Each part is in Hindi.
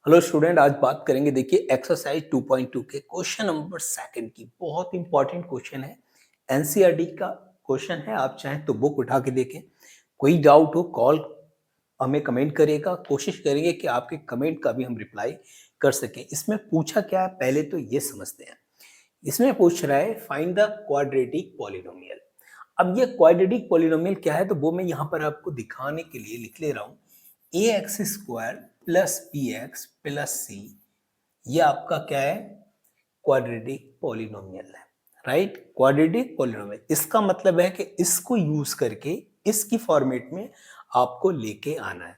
हेलो स्टूडेंट, आज बात करेंगे देखिए एक्सरसाइज 2.2 के क्वेश्चन नंबर सेकंड की। बहुत इंपॉर्टेंट क्वेश्चन है, एनसीईआरटी का क्वेश्चन है। आप चाहें तो बुक उठा के देखें। कोई डाउट हो कॉल हमें कमेंट करिएगा, कोशिश करेंगे कि आपके कमेंट का भी हम रिप्लाई कर सकें। इसमें पूछा क्या है पहले तो ये समझते हैं। इसमें पूछ रहा है फाइंड द क्वाड्रेटिक पॉलिनोमियल। अब ये क्वाड्रेटिक पॉलिनोमियल क्या है तो वो मैं यहाँ पर आपको दिखाने के लिए लिख ले रहा हूँ। A X square plus B X plus C, ये आपका क्या है? क्वाड्रेटिक पॉलिनोमियल है, राइट। क्वाड्रेटिक पॉलिनोमियल इसका मतलब है कि इसको यूज करके इसकी फॉर्मेट में आपको लेके आना है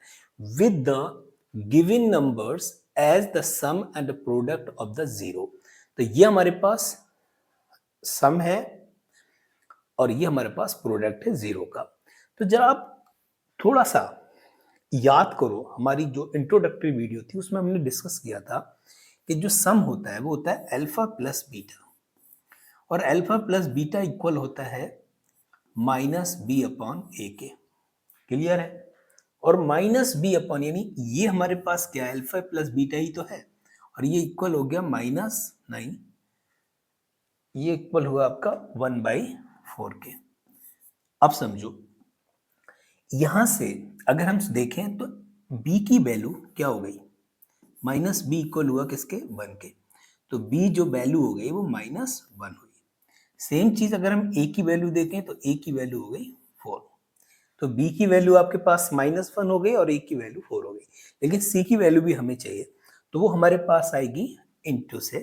with the given numbers as the sum and the product of the zero. तो ये हमारे पास सम है और ये हमारे पास प्रोडक्ट है जीरो का। तो जरा आप थोड़ा सा याद करो, हमारी जो इंट्रोडक्टरी वीडियो थी उसमें हमने डिस्कस किया था कि जो सम होता है वो होता है अल्फा प्लस बीटा, और अल्फा प्लस बीटा इक्वल होता है माइनस बी अपॉन ए के। क्लियर है? और माइनस बी अपॉन यानी ये हमारे पास क्या है, अल्फा प्लस बीटा ही तो है, और ये इक्वल हो गया माइनस 9, ये इक्वल हुआ आपका 1/4 के। अब समझो, यहां से अगर हम देखें तो b की वैल्यू क्या हो गई, माइनस बी इक्वल हुआ किसके, 1 के। तो b जो वैल्यू हो गई वो -1 हुई। सेम चीज अगर हम a की वैल्यू देखें तो a की वैल्यू हो गई 4। तो b की वैल्यू आपके पास -1 हो गई और a की वैल्यू 4 हो गई। लेकिन c की वैल्यू भी हमें चाहिए, तो वो हमारे पास आएगी इंटू से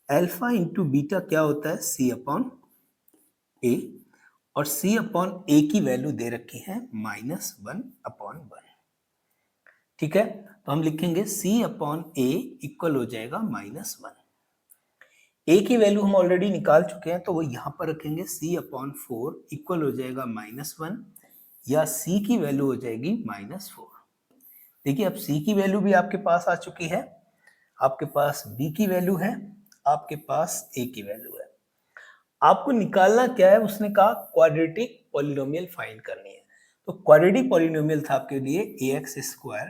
अल्फा इंटू बीटा क्या होता है, c अपॉन a, और c अपॉन a की वैल्यू दे रखी है -1/1। ठीक है, तो हम लिखेंगे c अपॉन a इक्वल हो जाएगा -1। a की वैल्यू हम ऑलरेडी निकाल चुके हैं तो वो यहां पर रखेंगे, c अपॉन 4 इक्वल हो जाएगा -1, या c की वैल्यू हो जाएगी -4। देखिए अब c की वैल्यू भी आपके पास आ चुकी है, आपके पास b की वैल्यू है, आपके पास a की वैल्यू है। आपको निकालना क्या है, उसने कहा क्वाड्रेटिक पॉलिनोमियल फाइंड करनी है। तो क्वाड्रेटिक पॉलिनोमियल था आपके लिए A X square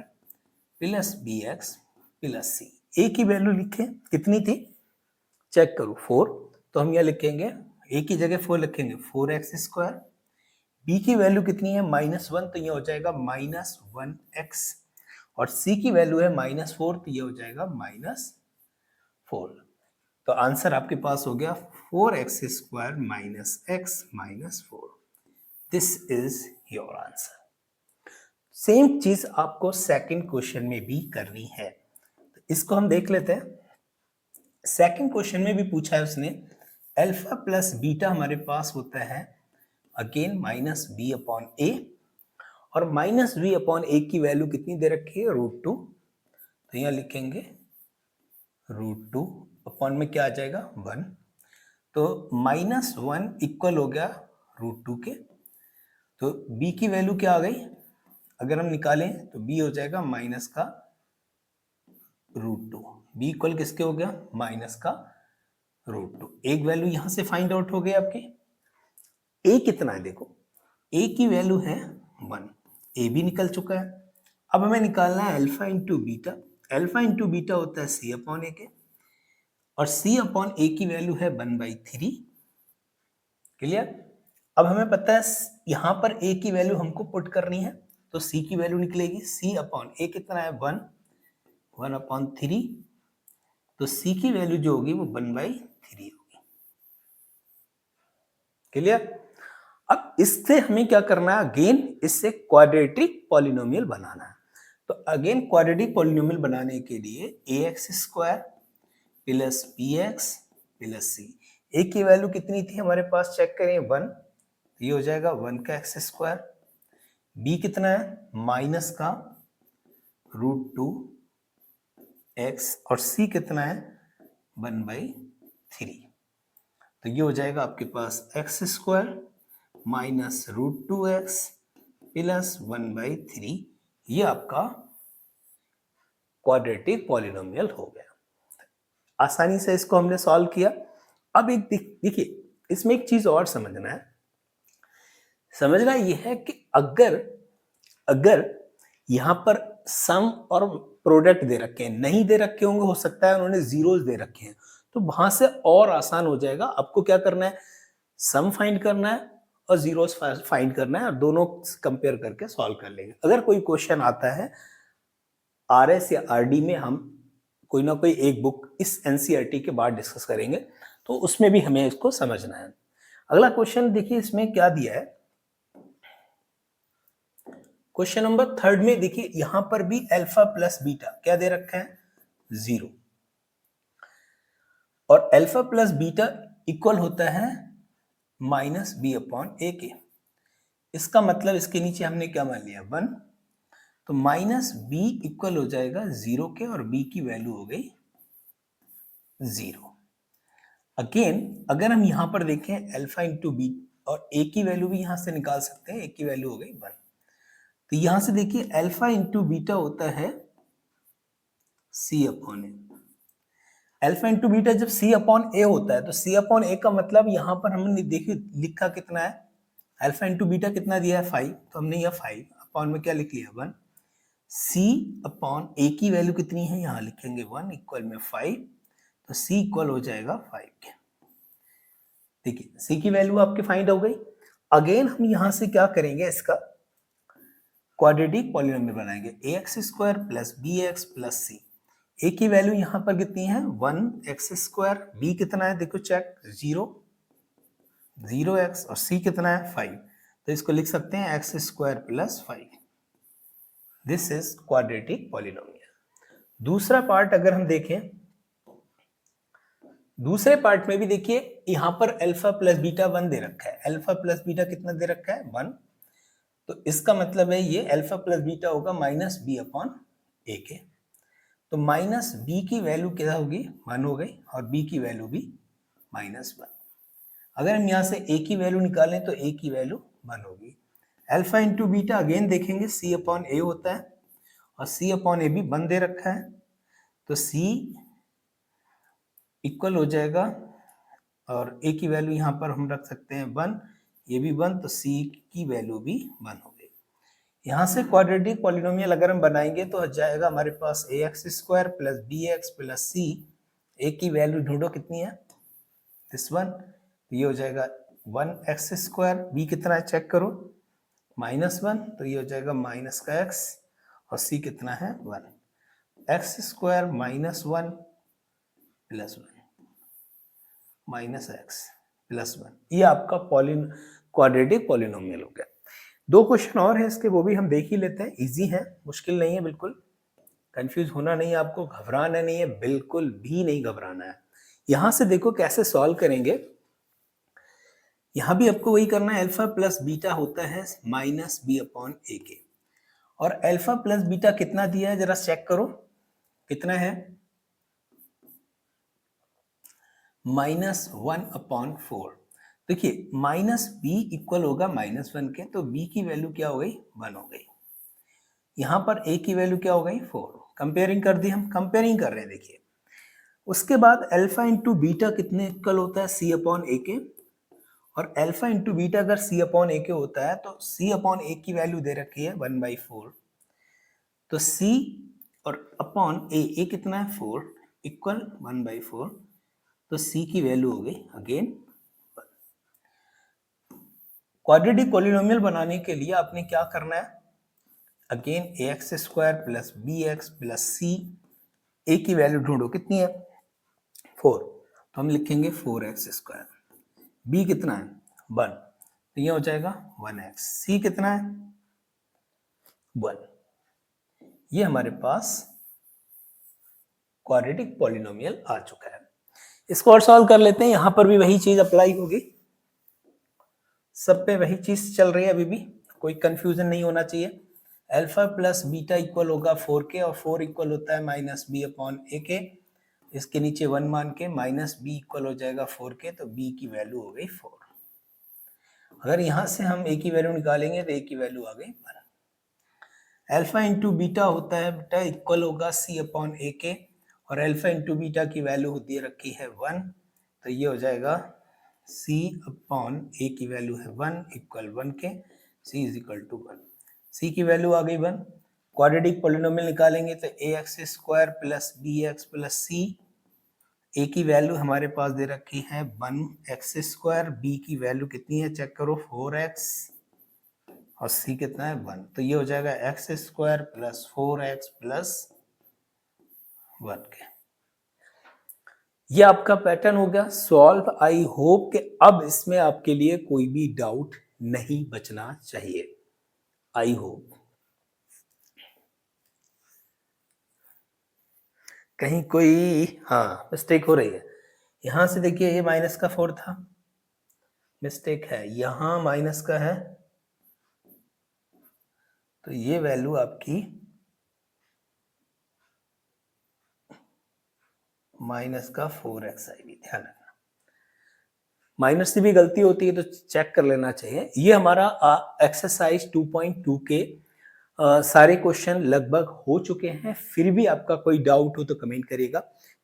plus B X plus C. A की वैल्यू लिखे, कितनी थी चेक करो, 4। तो हम यहाँ लिखेंगे ए की जगह 4 लिखेंगे 4x²। बी की वैल्यू कितनी है, -1, तो ये हो जाएगा -1x, और सी की वैल्यू है -4, तो ये हो जाएगा -4। तो आंसर आपके पास हो गया 4x² - x - 4। This is your answer. Same चीज आपको सेकंड क्वेश्चन में भी करनी है, तो इसको हम देख लेते हैं। सेकंड क्वेश्चन में भी पूछा है उसने, अल्फा प्लस बीटा हमारे पास होता है अगेन -b अपॉन a, और -b अपॉन a की वैल्यू कितनी दे रखी है, √2। तो यहाँ लिखेंगे √2 अपॉन में क्या आ जाएगा 1, तो -1 इक्वल हो गया √2 के। तो b की वैल्यू क्या आ गई, अगर हम निकालें तो b हो जाएगा माइनस का √2। b इक्वल किसके हो गया, माइनस का √2। एक वैल्यू यहां से फाइंड आउट हो गई आपकी। a कितना है देखो, a की वैल्यू है 1, a भी निकल चुका है। अब हमें निकालना है alpha into beta. Alpha into beta होता है c अपॉन a के, और c अपॉन a की वैल्यू है 1/3। क्लियर? अब हमें पता है यहां पर a की वैल्यू हमको पुट करनी है, तो c की वैल्यू निकलेगी, c अपॉन a कितना है 1/3, तो c की वैल्यू जो होगी वो 1/3 होगी। क्लियर? अब इससे हमें क्या करना है, अगेन इससे क्वाड्रेटिक पॉलिनोमियल बनाना है। तो अगेन क्वाड्रेटिक पॉलिनोमियल बनाने के लिए ax² plus bx plus c। a की वैल्यू कितनी थी हमारे पास, चेक करें 1, तो ये हो जाएगा 1 का x²। b कितना है, माइनस का √2 x, और c कितना है 1/3। तो ये हो जाएगा आपके पास x² माइनस √2x प्लस 1/3। ये आपका क्वाड्रेटिक पॉलिनोमियल हो गया। आसानी से इसको हमने सॉल्व किया। अब एक देखिए, इसमें एक चीज और समझना है। समझना यह है कि अगर अगर यहां पर सम और प्रोडक्ट दे रखे हैं, नहीं दे रखे होंगे, हो सकता है उन्होंने जीरोस दे रखे हैं, तो वहां से और आसान हो जाएगा। आपको क्या करना है, सम फाइंड करना है और जीरोस फाइंड करना है और दोनों कंपेयर करके सॉल्व कर लेंगे। अगर कोई क्वेश्चन आता है आरएस या आरडी में, हम कोई ना कोई एक बुक इस एनसीईआरटी के बाद डिस्कस करेंगे, तो उसमें भी हमें इसको समझना है। अगला क्वेश्चन देखिए, इसमें क्या दिया है, क्वेश्चन नंबर 3 में देखिए, यहां पर भी अल्फा प्लस बीटा क्या दे रखा है, 0, और अल्फा प्लस बीटा इक्वल होता है माइनस बी अपॉन ए के। इसका मतलब इसके नीचे हमने क्या मान लिया, 1, तो माइनस बी इक्वल हो जाएगा 0 के, और बी की वैल्यू हो गई 0। अगेन अगर हम यहां पर देखें अल्फा इंटू बी, और ए की वैल्यू भी यहां से निकाल सकते हैं, ए की वैल्यू हो गई 1। तो यहां से देखिए अल्फा इंटू बीटा होता है सी अपॉन ए। अल्फा इंटू बीटा जब सी अपॉन ए होता है, तो सी अपॉन ए का मतलब यहां पर हमने देखिए लिखा कितना है, अल्फा इंटू बीटा कितना दिया है 5, तो हमने यह 5 अपॉन में क्या लिख लिया 1। सी अपॉन ए की वैल्यू कितनी है, यहां लिखेंगे 1 इक्वल में 5, तो सी इक्वल हो जाएगा 5 के। देखिए सी की वैल्यू आपके फाइंड हो गई। अगेन हम यहां से क्या करेंगे, इसका क्वाड्रेटिक पॉलिनोमियल बनाएंगे, ax square plus B X plus C. A की वैल्यू यहां पर कितनी है 1x स्क्वायर, बी कितना है देखो चेक 0, 0x, और सी कितना है 5, तो इसको लिख सकते हैं x square plus 5। This is quadratic polynomial. दूसरा पार्ट अगर हम देखें, दूसरे पार्ट में भी देखिए यहां पर अल्फा प्लस बीटा 1 दे रखा है, अल्फा प्लस बीटा कितना दे रखा है 1, तो इसका मतलब है ये अल्फा प्लस बीटा होगा माइनस बी अपॉन ए के। तो माइनस बी की वैल्यू क्या होगी 1 हो गई, और बी की वैल्यू भी -1। अगर हम यहाँ से ए की वैल्यू निकालें तो ए की वैल्यू 1 होगी। अल्फा इंटू बीटा अगेन देखेंगे सी अपॉन ए होता है, और सी अपॉन ए भी 1 दे रखा है, तो सी इक्वल हो जाएगा, और ए की वैल्यू यहाँ पर हम रख सकते हैं 1, ये भी 1, तो सी की वैल्यू भी 1 हो गई। यहाँ से क्वाड्रेटिक पॉलिनोमियल अगर हम बनाएंगे तो हो जाएगा हमारे पास A X square plus B X plus C. A की वैल्यू ढूंढो कितनी है, दिस वन, तो ये हो जाएगा 1x स्क्वायर, बी कितना है चेक करो -1, तो ये हो जाएगा माइनस का x, और सी कितना है 1, x square -1 plus 1 minus x plus 1, ये आपका क्वाड्रेटिक पॉलिनोमियल हो गया। 2 क्वेश्चन और है इसके, वो भी हम देख ही लेते हैं, इजी है, मुश्किल नहीं है, बिल्कुल कंफ्यूज होना नहीं है आपको, घबराना नहीं है, बिल्कुल भी नहीं घबराना है। यहां से देखो कैसे सॉल्व करेंगे, यहां भी आपको वही करना है, अल्फा प्लस बीटा होता है माइनस बी अपॉन ए के, और अल्फा प्लस बीटा कितना दिया है जरा चेक करो, कितना है -1 अपॉन 4। देखिए माइनस बी इक्वल होगा -1 के, तो बी की वैल्यू क्या हो गई 1 हो गई, यहां पर ए की वैल्यू क्या हो गई 4। कंपेयरिंग कर दी, हम कंपेयरिंग कर रहे हैं देखिए। उसके बाद अल्फा इंटू बीटा कितने इक्वल होता है सी अपॉन ए के, और अल्फा इंटू बीटा अगर सी अपॉन ए के होता है तो सी अपॉन ए की वैल्यू दे रखी है 1/4, तो सी और अपॉन ए कितना है 4 इक्वल 1/4, तो सी की वैल्यू हो गई अगेन। क्वाड्रेटिक पॉलिनोमियल बनाने के लिए आपने क्या करना है, again A X square plus B X plus C, A की वैल्यू ढूंढो कितनी है 4, तो हम लिखेंगे 4x स्क्वायर, बी कितना है 1, तो ये हो जाएगा 1x, सी कितना है 1। ये हमारे पास क्वाड्रेटिक पॉलिनोमियल आ चुका है। इसको और सॉल्व कर लेते हैं, यहां पर भी वही चीज अप्लाई होगी, सब पे वही चीज चल रही है, अभी भी कोई कंफ्यूजन नहीं होना चाहिए। अल्फा प्लस बीटा इक्वल होगा 4 के, और 4 इक्वल होता है माइनस बी अपॉन ए के, इसके नीचे 1 मान के माइनस बी इक्वल हो जाएगा 4 के, तो बी की वैल्यू हो गई 4। अगर यहां से हम ए की वैल्यू निकालेंगे तो ए की वैल्यू आ गई 1। अल्फा इंटू बीटा होता है बेटा इक्वल होगा सी अपॉन ए के, और अल्फा इंटू बीटा की वैल्यू होती है रखी है 1, तो ये हो जाएगा सी अपॉन ए की वैल्यू है 1 इक्वल 1 के, C is equal to 1, C की वैल्यू आ गई 1, क्वाड्रेटिक पॉलिनोमियल निकालेंगे तो A X square plus B X plus C, A की वैल्यू हमारे पास दे रखी है 1x स्क्वायर, बी की वैल्यू कितनी है चेक करो 4x, और सी कितना है 1, तो ये हो जाएगा x square plus 4x plus 1 के। ये आपका पैटर्न हो गया सॉल्व। आई होप कि अब इसमें आपके लिए कोई भी डाउट नहीं बचना चाहिए। आई होप कहीं कोई हाँ मिस्टेक हो रही है। यहां से देखिए ये माइनस का 4 था, मिस्टेक है, यहां माइनस का है, तो ये वैल्यू आपकी माइनस का 4x आएगी, ध्यान रखना। माइनस से भी गलती होती है तो चेक कर लेना चाहिए। ये हमारा एक्सरसाइज 2.2 के सारे क्वेश्चन लगभग हो चुके हैं। फिर भी आपका कोई डाउट हो तो कमेंट करिएगा,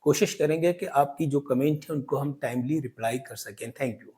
कोशिश करेंगे कि आपकी जो कमेंट है उनको हम टाइमली रिप्लाई कर सकें। Thank you.